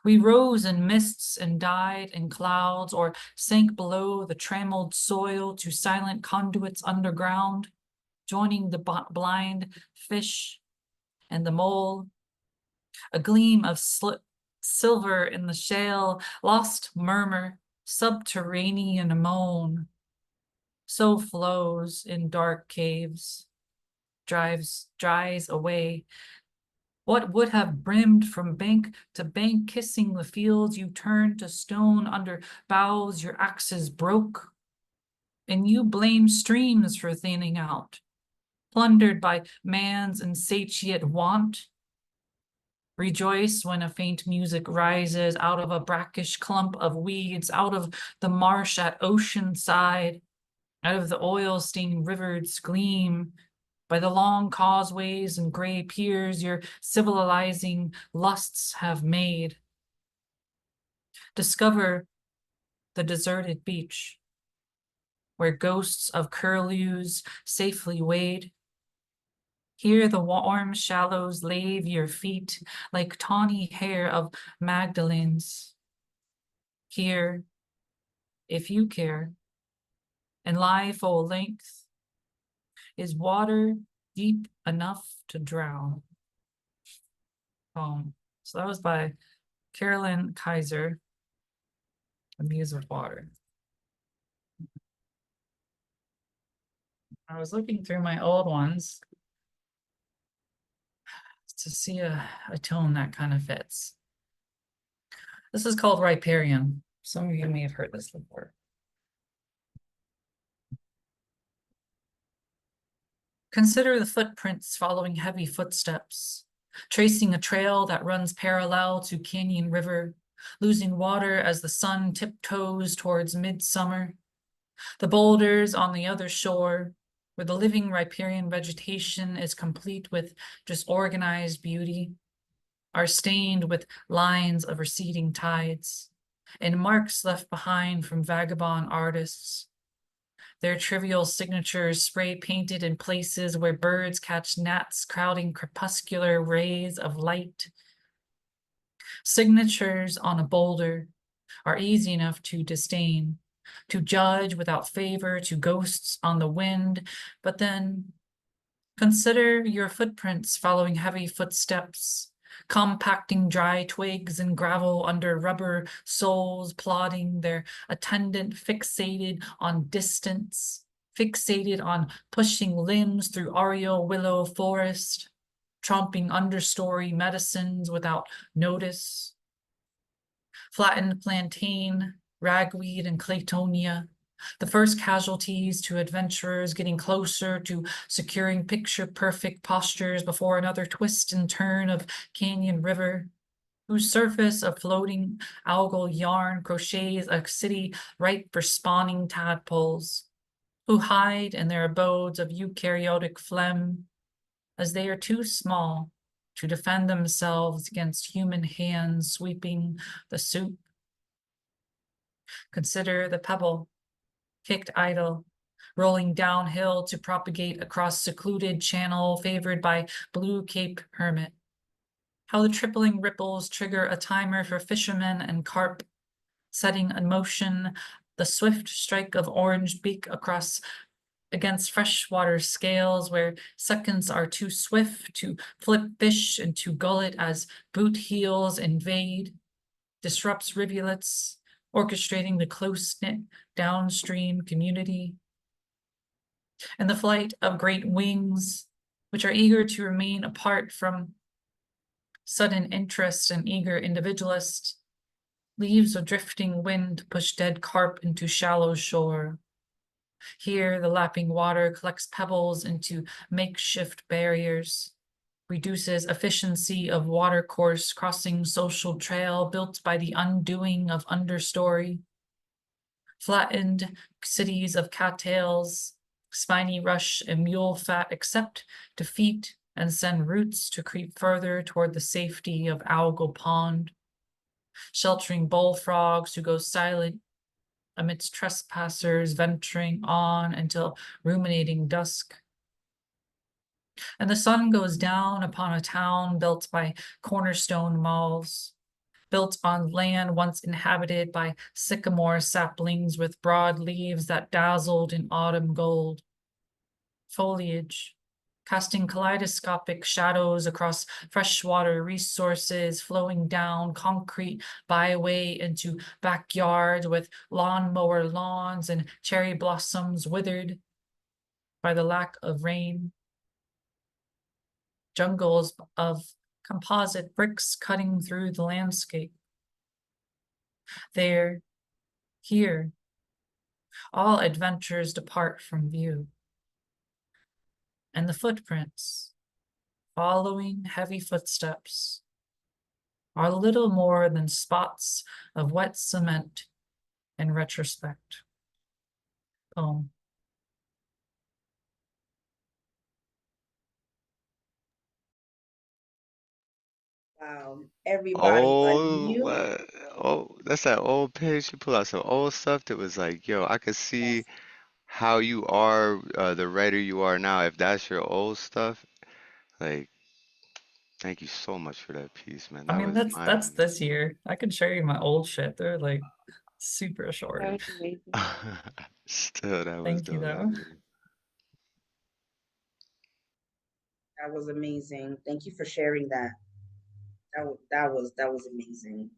Speaker 7: We rose in mists and died in clouds, or sank below the trammeled soil to silent conduits underground, joining the blind fish and the mole. A gleam of silver in the shale, lost murmur, subterranean moan. So flows in dark caves, dries away. What would have brimmed from bank to bank, kissing the fields you turned to stone under boughs your axes broke? And you blame streams for thinning out, plundered by man's insatiate want? Rejoice when a faint music rises out of a brackish clump of weeds, out of the marsh at ocean side, out of the oil-stained rivers gleam, by the long causeways and gray piers your civilizing lusts have made. Discover the deserted beach, where ghosts of curlews safely wade. Here the warm shallows lave your feet like tawny hair of Magdalenes. Here, if you care, and lie full length, is water deep enough to drown. So that was by Carolyn Kaiser, A Muse of Water. I was looking through my old ones to see a tone that kind of fits. This is called riparian. Some of you may have heard this before. Consider the footprints following heavy footsteps, tracing a trail that runs parallel to Canyon River, losing water as the sun tiptoes towards midsummer. The boulders on the other shore, where the living riparian vegetation is complete with disorganized beauty, are stained with lines of receding tides and marks left behind from vagabond artists. Their trivial signatures spray painted in places where birds catch gnats crowding crepuscular rays of light. Signatures on a boulder are easy enough to disdain, to judge without favor to ghosts on the wind, but then consider your footprints following heavy footsteps, compacting dry twigs and gravel under rubber soles, plodding their attendant fixated on distance, fixated on pushing limbs through aureole willow forest, tromping understory medicines without notice. Flattened plantain, ragweed, and claytonia, the first casualties to adventurers getting closer to securing picture-perfect postures before another twist and turn of Canyon River, whose surface of floating algal yarn crochets a city ripe for spawning tadpoles, who hide in their abodes of eukaryotic phlegm, as they are too small to defend themselves against human hands sweeping the soup. Consider the pebble, kicked idle, rolling downhill to propagate across secluded channel favored by blue cape hermit. How the tripling ripples trigger a timer for fishermen and carp, setting in motion the swift strike of orange beak across against freshwater scales where seconds are too swift to flip fish and to gullet as boot heels invade, disrupts rivulets, orchestrating the close-knit downstream community. And the flight of great wings, which are eager to remain apart from sudden interest and eager individualists, leaves a drifting wind to push dead carp into shallow shore. Here, the lapping water collects pebbles into makeshift barriers, reduces efficiency of watercourse crossing social trail built by the undoing of understory. Flattened cities of cattails, spiny rush and mule fat accept defeat and send roots to creep further toward the safety of algal pond, sheltering bullfrogs who go silent amidst trespassers venturing on until ruminating dusk. And the sun goes down upon a town built by cornerstone malls, built on land once inhabited by sycamore saplings with broad leaves that dazzled in autumn gold. Foliage, casting kaleidoscopic shadows across freshwater resources flowing down concrete byway into backyards with lawnmower lawns and cherry blossoms withered by the lack of rain. Jungles of composite bricks cutting through the landscape. There, here, all adventures depart from view. And the footprints, following heavy footsteps, are little more than spots of wet cement in retrospect. Poem.
Speaker 4: Everybody
Speaker 2: Oh,
Speaker 4: unmute.
Speaker 2: what? Oh, that's that old page. You pull out some old stuff that was like, yo, I could see how you are, the writer you are now. If that's your old stuff, like, thank you so much for that piece, man.
Speaker 7: I
Speaker 2: That
Speaker 7: mean,
Speaker 2: was
Speaker 7: that's
Speaker 2: mind.
Speaker 7: this year. I could show you my old shit. They're like super short.
Speaker 9: That was amazing.
Speaker 2: Still, that was
Speaker 7: Thank you
Speaker 2: dope. That
Speaker 7: though.
Speaker 2: was dope.
Speaker 4: That was amazing. Thank you for sharing that. That was amazing.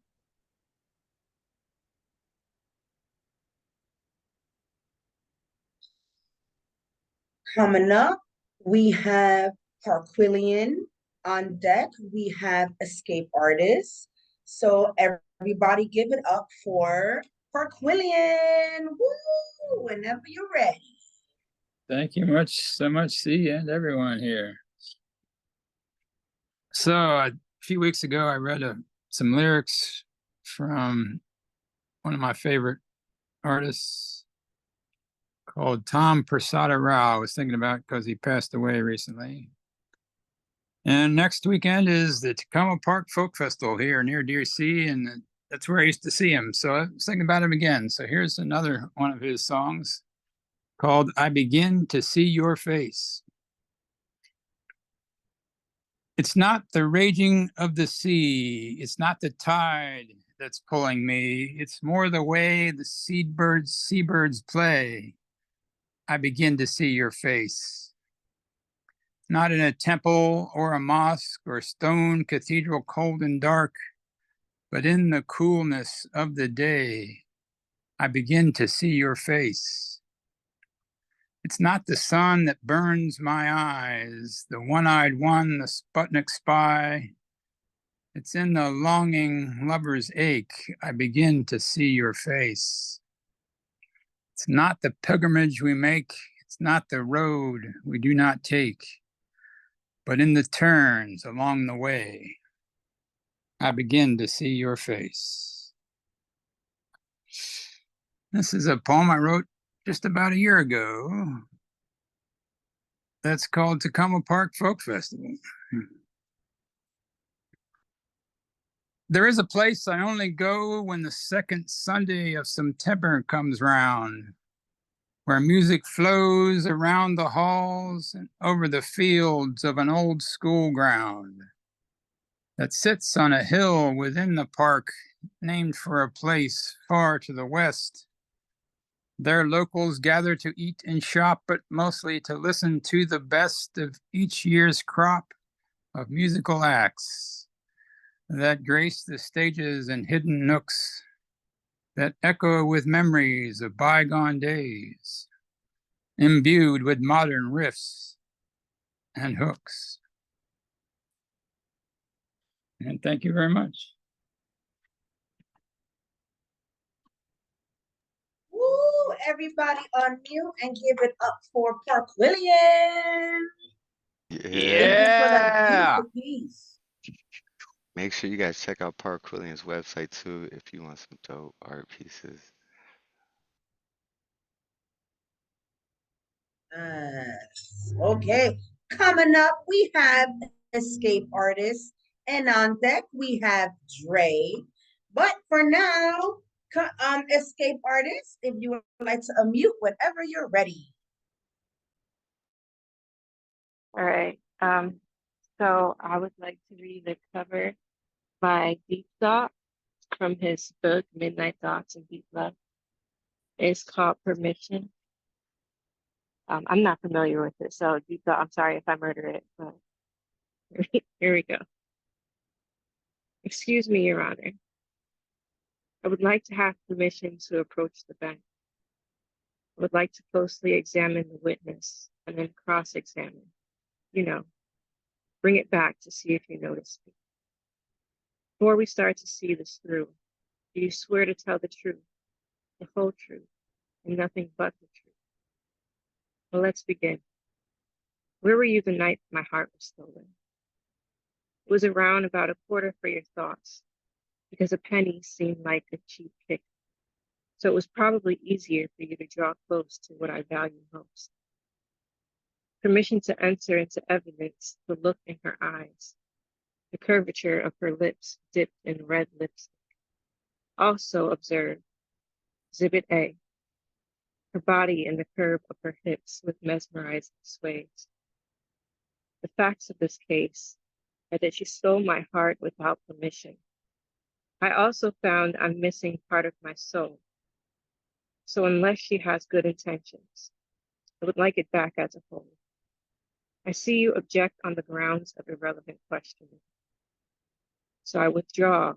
Speaker 4: Coming up, we have Harquillian on deck. We have Escape Artists. So every Everybody give it up for Parquillian. Woo! Whenever you're ready.
Speaker 9: Thank you so much, C, and everyone here. So a few weeks ago, I read some lyrics from one of my favorite artists called Tom Persada Rao. I was thinking about because he passed away recently. And next weekend is the Tacoma Park Folk Festival here near DC, and that's where I used to see him. So I was thinking about him again. So here's another one of his songs called I Begin to See Your Face. It's not the raging of the sea. It's not the tide that's pulling me. It's more the way the seabirds play. I begin to see your face. Not in a temple or a mosque or stone cathedral cold and dark, but in the coolness of the day. I begin to see your face. It's not the sun that burns my eyes, the one-eyed one, the Sputnik spy. It's in the longing lover's ache, I begin to see your face. It's not the pilgrimage we make, it's not the road we do not take, but in the turns along the way, I begin to see your face. This is a poem I wrote just about a year ago. That's called Tacoma Park Folk Festival. There is a place I only go when the second Sunday of September comes round, where music flows around the halls and over the fields of an old school ground that sits on a hill within the park named for a place far to the west. There locals gather to eat and shop, but mostly to listen to the best of each year's crop of musical acts that grace the stages and hidden nooks that echo with memories of bygone days, imbued with modern riffs and hooks. And thank you very much.
Speaker 4: Woo! Everybody unmute and give it up for Parquillian. Thank you for that beautiful piece.
Speaker 2: Make sure you guys check out Parquillian's website too if you want some dope art pieces.
Speaker 4: Okay, coming up, we have Escape Artist, and on deck we have Dre. But for now, Escape Artist, if you would like to unmute whenever you're ready.
Speaker 10: All right. So I would like to read the cover by Deep Thought from his book Midnight Thoughts and Deep Love. It's called Permission. I'm not familiar with it, so Deep Thought, I'm sorry if I murder it, but here we go. Excuse me, Your Honor. I would like to have permission to approach the bench. I would like to closely examine the witness and then cross-examine. You know, bring it back to see if you notice me. Before we start to see this through, do you swear to tell the truth, the whole truth, and nothing but the truth? Well, let's begin. Where were you the night my heart was stolen? It was around about a quarter for your thoughts, because a penny seemed like a cheap kick. So it was probably easier for you to draw close to what I value most. Permission to enter into evidence, the look in her eyes, the curvature of her lips dipped in red lipstick. Also observe Exhibit A, her body and the curve of her hips with mesmerizing sways. The facts of this case are that she stole my heart without permission. I also found I'm missing part of my soul. So unless she has good intentions, I would like it back as a whole. I see you object on the grounds of irrelevant questioning. So I withdraw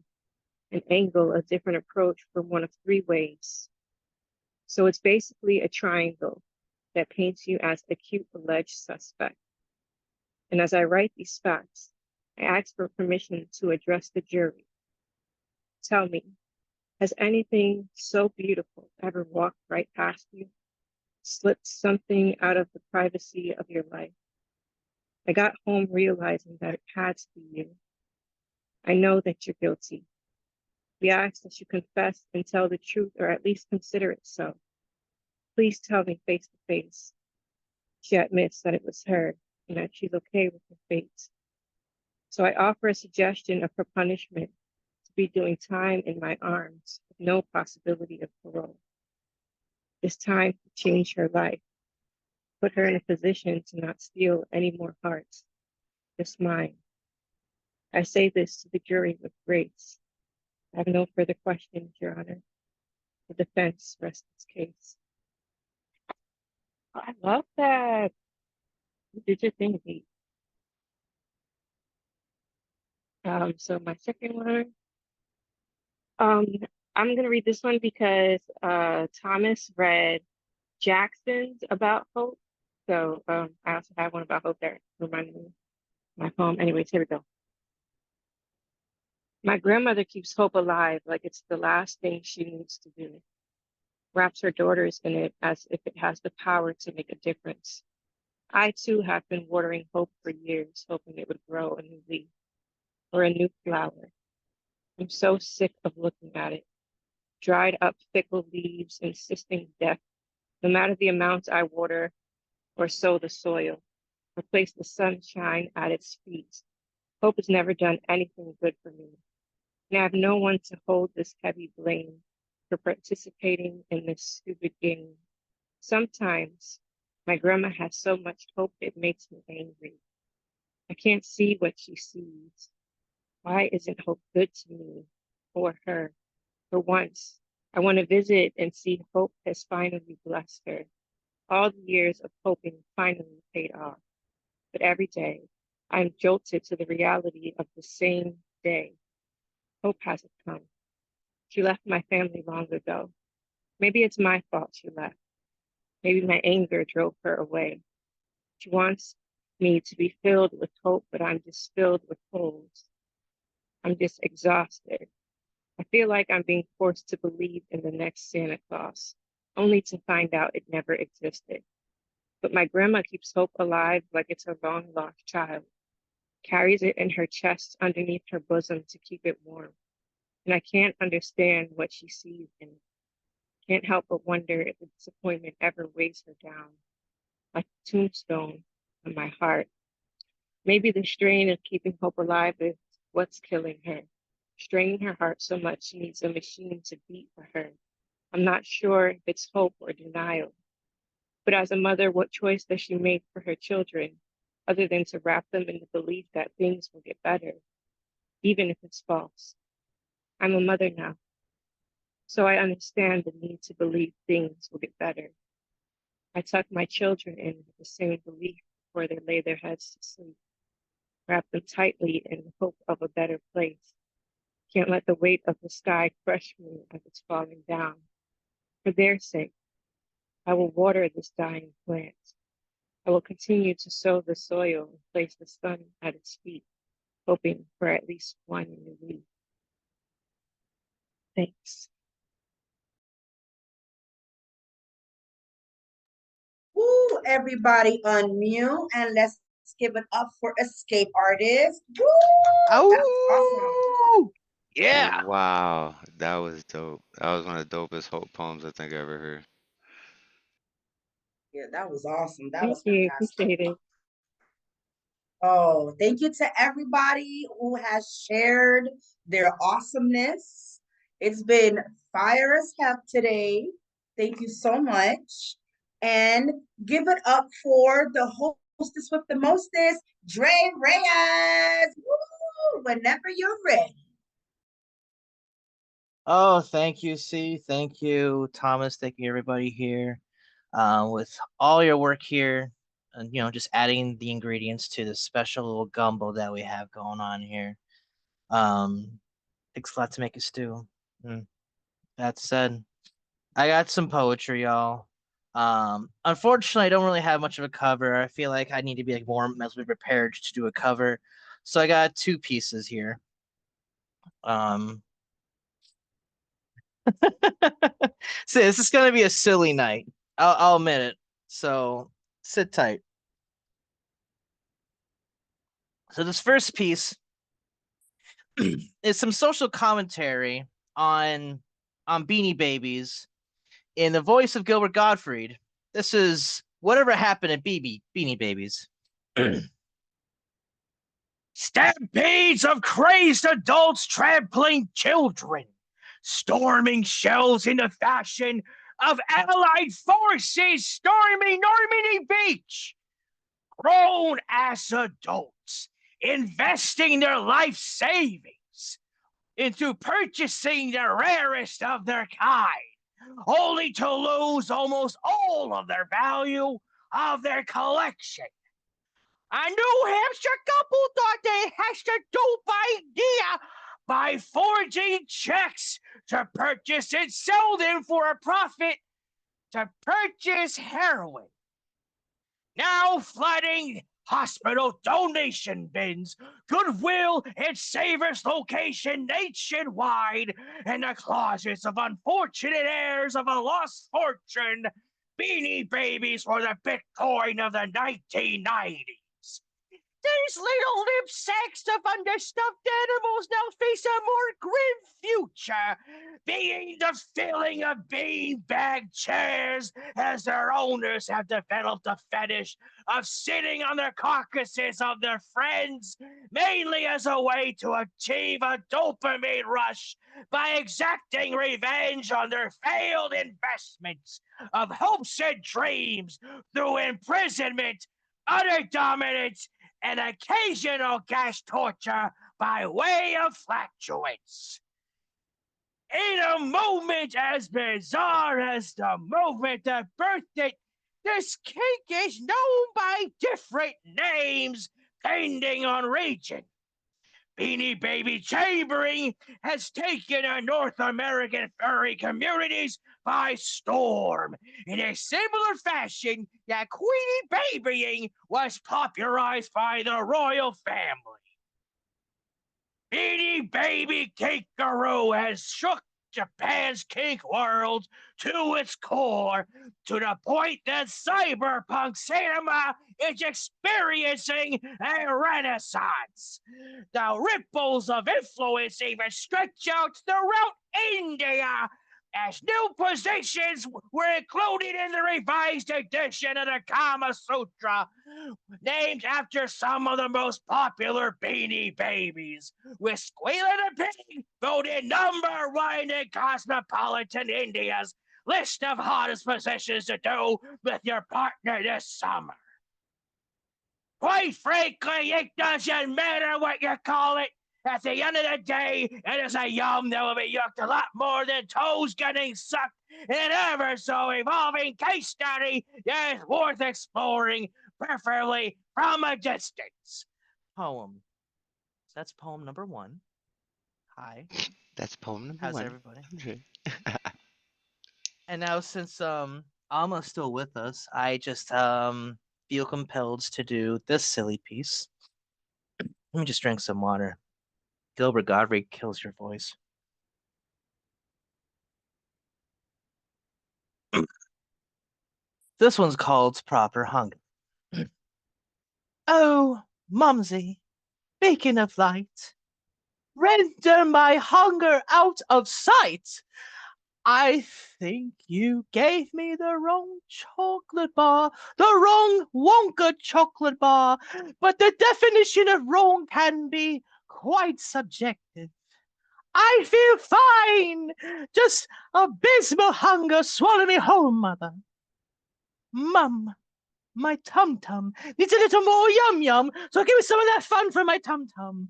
Speaker 10: and angle a different approach from one of three ways. So it's basically a triangle that paints you as the cute alleged suspect. And as I write these facts, I ask for permission to address the jury, Tell me, has anything so beautiful ever walked right past you, slipped something out of the privacy of your life? I got home realizing that it had to be you. I know that you're guilty. We ask that you confess and tell the truth, or at least consider it so. Please tell me face to face. She admits that it was her and that she's okay with her fate. So I offer a suggestion of her punishment to be doing time in my arms with no possibility of parole. It's time to change her life, put her in a position to not steal any more hearts, just mine. I say this to the jury with grace. I have no further questions, Your Honor. The defense rests its case. I love that. You did your thing, Pete. So my second one, I'm gonna read this one because Thomas read Jackson's about hope. So I also have one about hope that reminded me of my poem. Anyways, here we go. My grandmother keeps hope alive like it's the last thing she needs to do. Wraps her daughters in it as if it has the power to make a difference. I too have been watering hope for years, hoping it would grow a new leaf or a new flower. I'm so sick of looking at it. Dried up, fickle leaves, insisting death, no matter the amount I water or sow the soil, or place the sunshine at its feet. Hope has never done anything good for me, and I have no one to hold this heavy blame for participating in this stupid game. Sometimes my grandma has so much hope it makes me angry. I can't see what she sees. Why isn't hope good to me or her? For once, I want to visit and see hope has finally blessed her. All the years of hoping finally paid off. But every day, I'm jolted to the reality of the same day. Hope hasn't come. She left my family long ago. Maybe it's my fault she left. Maybe my anger drove her away. She wants me to be filled with hope, but I'm just filled with holes. I'm just exhausted. I feel like I'm being forced to believe in the next Santa Claus, only to find out it never existed. But my grandma keeps hope alive like it's her long lost child, carries it in her chest underneath her bosom to keep it warm. And I can't understand what she sees in it. Can't help but wonder if the disappointment ever weighs her down, like a tombstone on my heart. Maybe the strain of keeping hope alive is what's killing her, straining her heart so much she needs a machine to beat for her. I'm not sure if it's hope or denial. But as a mother, what choice does she make for her children other than to wrap them in the belief that things will get better, even if it's false? I'm a mother now, so I understand the need to believe things will get better. I tuck my children in with the same belief before they lay their heads to sleep, wrap them tightly in the hope of a better place. Can't let the weight of the sky crush me as it's falling down. For their sake, I will water this dying plant. I will continue to sow the soil and place the sun at its feet, hoping for at least one new leaf. Thanks.
Speaker 4: Woo, everybody unmute and let's give it up for Escape Artist. Woo, that was awesome.
Speaker 1: Oh, yeah.
Speaker 2: Wow, that was dope. That was one of the dopest hope poems I think I ever heard.
Speaker 4: Yeah, that was awesome. That
Speaker 10: Thank
Speaker 4: was
Speaker 10: you.
Speaker 4: fantastic.
Speaker 10: Appreciate it.
Speaker 4: Oh, thank you to everybody who has shared their awesomeness. It's been fire as heck today. Thank you so much. And give it up for the hostess with the mostest, Dre Reyes. Woo! Whenever you're ready.
Speaker 1: Oh, thank you, C. Thank you, Thomas. Thank you, everybody here. With all your work here, and just adding the ingredients to the special little gumbo that we have going on here. Takes a lot to make a stew. That said, I got some poetry, y'all. Unfortunately, I don't really have much of a cover. I feel like I need to be more mentally prepared to do a cover. So I got two pieces here. Um, See, this is gonna be a silly night. I'll admit it. So sit tight. So this first piece is some social commentary on Beanie Babies in the voice of Gilbert Gottfried. This is Whatever Happened at Beanie Babies. Stampedes of crazed adults trampling children, storming shells in the fashion of Allied forces storming Normandy Beach. Grown ass adults investing their life savings into purchasing the rarest of their kind, only to lose almost all of their value of their collection. A New Hampshire couple thought they hatched a dope idea by forging checks to purchase and sell them for a profit to purchase heroin. Now flooding hospital donation bins, Goodwill and Savers location nationwide, and the closets of unfortunate heirs of a lost fortune. Beanie Babies were the Bitcoin of the 1990s. These little limp sacks of understuffed animals now face a more grim future, being the filling of beanbag chairs as their owners have developed a fetish of sitting on the carcasses of their friends, mainly as a way to achieve a dopamine rush by exacting revenge on their failed investments of hopes and dreams through imprisonment, utter dominance, and occasional gas torture by way of flatulence. In a moment as bizarre as the moment that birthed it, this kink is known by different names depending on region. Beanie Baby chambering has taken our North American furry communities by storm. In a similar fashion that Queenie Babying was popularized by the royal family. Beanie Baby Kinkaroo has shook Japan's kink world to its core, to the point that cyberpunk cinema is experiencing a renaissance. The ripples of influence even stretch out throughout India, as new positions were included in the revised edition of the Kama Sutra, named after some of the most popular Beanie Babies, with Squealer the Pig voted #1 in Cosmopolitan India's list of hottest positions to do with your partner this summer. Quite frankly, it doesn't matter what you call it. At the end of the day, it is a yum that will be yucked a lot more than toes getting sucked in an ever so evolving case study that is worth exploring, preferably from a distance. Poem. So that's poem number 1. Hi.
Speaker 2: That's poem number
Speaker 1: How's
Speaker 2: 1.
Speaker 1: everybody?
Speaker 2: Okay.
Speaker 1: And now since Alma's still with us, I just feel compelled to do this silly piece. Let me just drink some water. Gilbert Gottfried kills your voice. This one's called Proper Hunger. Oh, Mumsy, beacon of light, render my hunger out of sight. I think you gave me the wrong chocolate bar, the wrong Wonka chocolate bar, but the definition of wrong can be quite subjective. I feel fine, just abysmal hunger swallow me whole, mother. Mum, my tum-tum needs a little more yum-yum, so give me some of that fun from my tum-tum.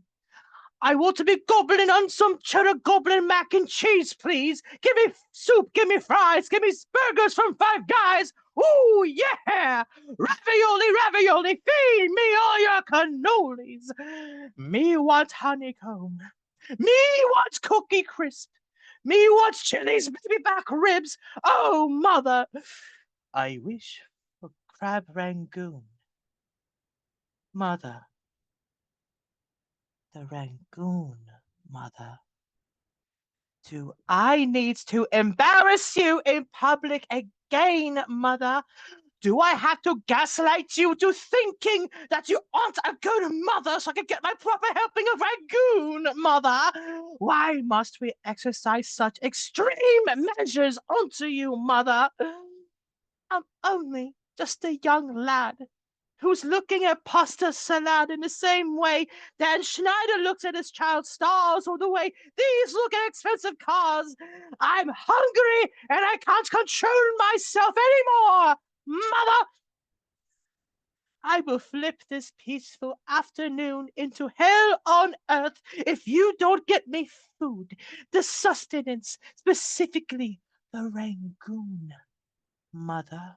Speaker 1: I want to be gobbling on some cheddar goblin mac and cheese, please. Give me soup, give me fries, give me burgers from Five Guys. Ooh, yeah! Ravioli, ravioli, feed me all your cannolis. Me want honeycomb. Me wants Cookie Crisp. Me wants Chili's baby back ribs. Oh, mother. I wish for crab rangoon. Mother. The rangoon, mother. Do I need to embarrass you in public again, mother? Do I have to gaslight you to thinking that you aren't a good mother so I can get my proper helping of ragoon, mother? Why must we exercise such extreme measures onto you, mother? I'm only just a young lad who's looking at pasta salad in the same way Dan Schneider looks at his child's stars or the way these look at expensive cars. I'm hungry and I can't control myself anymore. Mother, I will flip this peaceful afternoon into hell on earth if you don't get me food, the sustenance, specifically the rangoon, mother.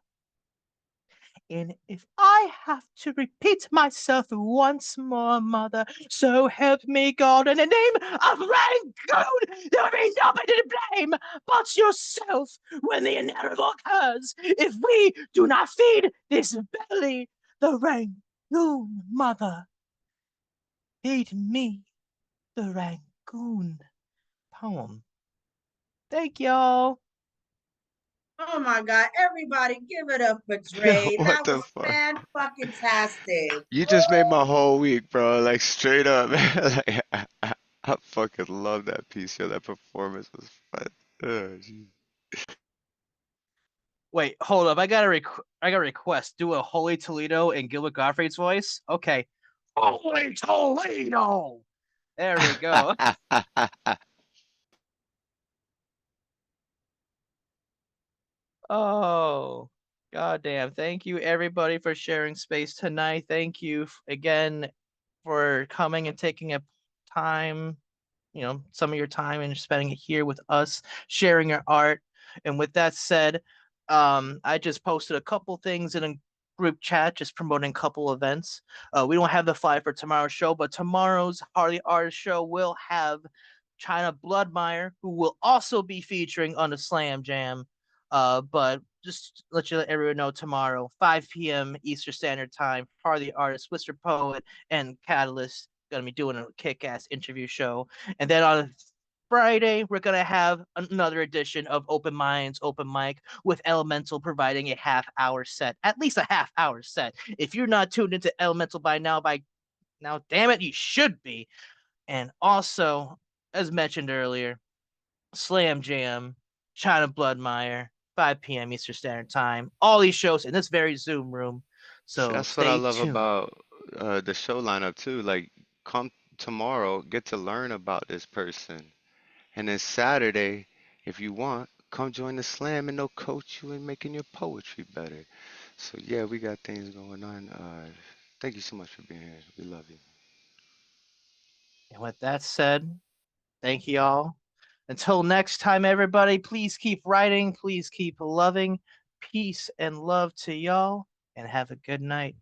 Speaker 1: And if I have to repeat myself once more, mother, so help me God, in the name of Rangoon, there will be nobody to blame but yourself when the inevitable occurs. If we do not feed this belly, the Rangoon, mother, feed me, the Rangoon. Poem. Thank y'all.
Speaker 4: Oh my God, everybody give it up for Dre.
Speaker 2: What
Speaker 4: That
Speaker 2: the
Speaker 4: was
Speaker 2: fuck?
Speaker 4: fan-fucking-tastic.
Speaker 2: You just made my whole week, bro. Like straight up, man. Like, I fucking love that piece. Yo, that performance was fun. Oh, geez.
Speaker 1: Wait, hold up. I got a request. Do a Holy Toledo in Gilbert Gottfried's voice. Okay. Holy Toledo. There we go. Oh, goddamn. Thank you everybody for sharing space tonight. Thank you again for coming and taking a time, some of your time and spending it here with us, sharing your art. And with that said, I just posted a couple things in a group chat, just promoting a couple events. We don't have the flyer for tomorrow's show, but tomorrow's Harley Artist show will have China Bloodmeyer, who will also be featuring on the Slam Jam. But just let everyone know tomorrow, 5 p.m. Eastern Standard Time, Harley Artist, Whisper Poet, and Catalyst gonna be doing a kick-ass interview show. And then on Friday, we're gonna have another edition of Open Minds, Open Mic, with Elemental providing a half-hour set, at least a half-hour set. If you're not tuned into Elemental by now, damn it, you should be. And also, as mentioned earlier, Slam Jam, China Bloodmeyer, 5 p.m. Eastern Standard Time. All these shows in this very Zoom room.
Speaker 2: See,
Speaker 1: So
Speaker 2: that's what I
Speaker 1: stay
Speaker 2: love
Speaker 1: tuned.
Speaker 2: about the show lineup too. Like, come tomorrow, get to learn about this person. And then Saturday, if you want, come join the slam and they'll coach you in making your poetry better. So yeah, we got things going on. Thank you so much for being here. We love you.
Speaker 1: And with that said, thank you all. Until next time, everybody, please keep writing, please keep loving. Peace and love to y'all, and have a good night.